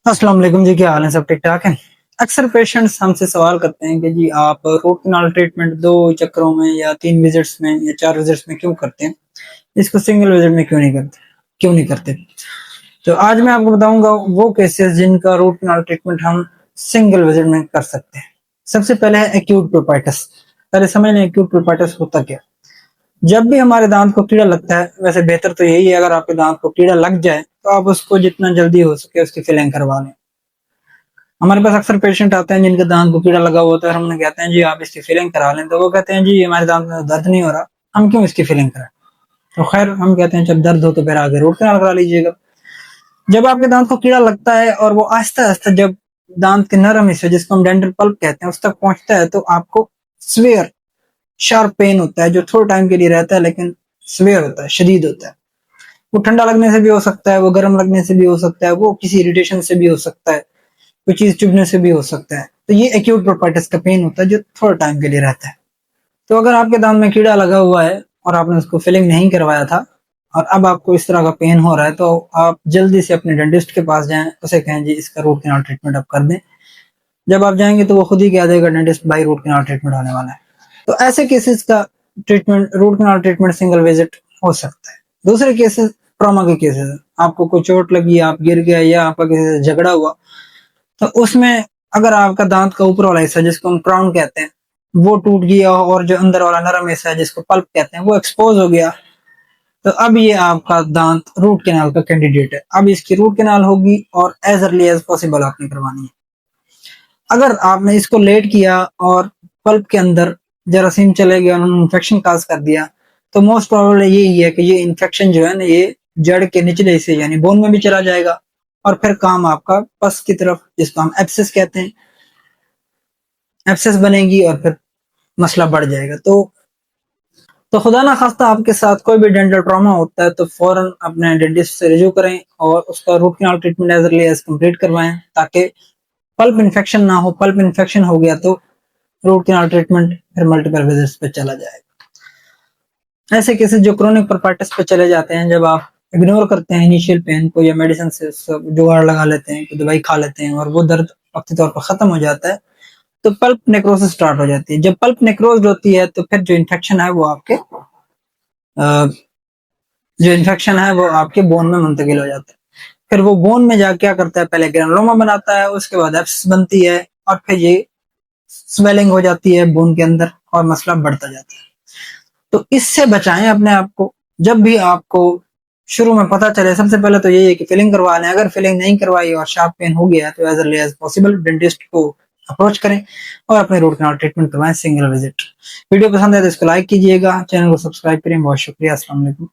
अस्सलाम वालेकुम जी, क्या हाल है? सब ठीक ठाक है। अक्सर पेशेंट्स हमसे सवाल करते हैं कि जी आप रूट कनाल ट्रीटमेंट 2 चक्करों में या 3 विजिट्स में या 4 विजिट्स में क्यों करते हैं? इसको सिंगल विजिट में क्यों नहीं करते? तो आज मैं आपको बताऊंगा वो केसेस जिनका रूट कनाल ट्रीटमेंट हम सिंगल विजिट में कर सकते हैं। सबसे पहले है एक्यूट प्रोपाइटिस। पहले समझ लें एक्यूट प्रोपाइटिस होता क्या। जब भी हमारे दांत को कीड़ा लगता है, वैसे बेहतर तो यही है अगर आपके दांत को कीड़ा लग जाए तो आप उसको जितना जल्दी हो सके उसकी फिलिंग करवा लें। हमारे पास अक्सर पेशेंट आते हैं जिनके दांत को कीड़ा लगा हुआ होता है, हमने कहते हैं जी आप इसकी फिलिंग करा लें, तो वो कहते हैं जी हमारे दांत में दर्द नहीं हो रहा, हम क्यों इसकी फिलिंग कराएं। तो खैर हम कहते हैं जब दर्द हो तो फिर आगे रूट कनाल करा लीजिएगा। जब आपके दांत को कीड़ा लगता है और वो आहिस्ता आहिस्ता जब दांत के नरम हिस्से जिसको हम डेंटल पल्प कहते हैं उस तक पहुंचता है तो आपको स्वेयर शार्प पेन होता है जो थोड़े टाइम के लिए रहता है, लेकिन स्वेयर होता है, शदीद होता है। वो ठंडा लगने से भी हो सकता है, वो गर्म लगने से भी हो सकता है, वो किसी इरिटेशन से भी हो सकता है, कोई चीज चुभने से भी हो सकता है। तो ये एक्यूट प्रोपाइटिस का पेन होता है जो थोड़ा टाइम के लिए रहता है। तो अगर आपके दांत में कीड़ा लगा हुआ है और आपने उसको फिलिंग नहीं करवाया था और अब आपको इस तरह का पेन हो रहा है तो आप जल्दी से अपने डेंटिस्ट के पास जाएं, उसे कहें जी इसका रूट कैनाल ट्रीटमेंट आप कर दें। जब आप जाएंगे तो वो खुद ही कह देगा डेंटिस्ट भाई रूट कैनाल ट्रीटमेंट होने वाला है। तो ऐसे केसेस का treatment, root canal treatment single visit हो सकता है। दूसरे केसेस ट्रॉमा के केसेस, आपको कोई चोट लगी, आप गिर गए या आपका किसी से झगड़ा हुआ, तो उसमें अगर आपका दांत का ऊपर वाला हिस्सा जिसको हम क्राउन कहते हैं वो टूट गया और जो अंदर वाला नरम हिस्सा है जिसको पल्प कहते हैं वो एक्सपोज हो गया, तो अब ये आपका दांत रूट कैनाल का कैंडिडेट है। अब इसकी रूट कैनाल होगी और एज अर्ली एज पॉसिबल आपने करवानी है। अगर आपने इसको लेट किया और पल्प के अंदर जरासीम चले गया, उन्होंने इन्फेक्शन काज कर दिया, तो मोस्ट प्रोबेबल यही है कि ये इन्फेक्शन जो है ना ये जड़ के निचले हिस्से यानी बोन में भी चला जाएगा और फिर काम आपका पस की तरफ, जिसको हम एब्सिस कहते हैं, एब्सिस बनेगी और फिर मसला बढ़ जाएगा। तो खुदा ना खास्ता आपके साथ कोई भी डेंटल ट्रॉमा होता है तो फौरन अपने डेंटिस्ट से रिव्यू करें और उसका root canal treatment as early as complete करवाएं ताकि पल्प इन्फेक्शन ना हो। पल्प इन्फेक्शन हो गया तो रूट कैनाल ट्रीटमेंट फिर मल्टीपल विजिट्स पे चला जाएगा। ऐसे केसेस जो क्रोनिक परपाइटिस पे चले जाते हैं, जब आप इग्नोर करते हैं इनिशियल पेन को या मेडिसिन से जुगाड़ लगा लेते हैं, दवाई खा लेते हैं और वो दर्द वक्ती तौर पर खत्म हो जाता है, तो पल्प नेक्रोसिस स्टार्ट हो जाती है। जब पल्प नेक्रोज होती है तो फिर जो इन्फेक्शन है वो आपके बोन में मुंतकिल हो जाता है। फिर वो बोन में जाके क्या करता है, पहले ग्रेनुलोमा बनाता है, उसके बाद एब्सिस बनती है और फिर ये स्वेलिंग हो जाती है बोन के अंदर और मसला बढ़ता जाता है। तो इससे बचाएं अपने आप को। जब भी आपको शुरू में पता चले, सबसे पहले तो यही है कि फिलिंग करवा लें। अगर फिलिंग नहीं करवाई और शार्प पेन हो गया तो as early as possible dentist को अप्रोच करें और अपने रूट कैनाल ट्रीटमेंट करवाएं सिंगल विजिट। वीडियो पसंद है तो इसको लाइक कीजिएगा, चैनल को सब्सक्राइब करें। बहुत शुक्रिया। अस्सलाम वालेकुम।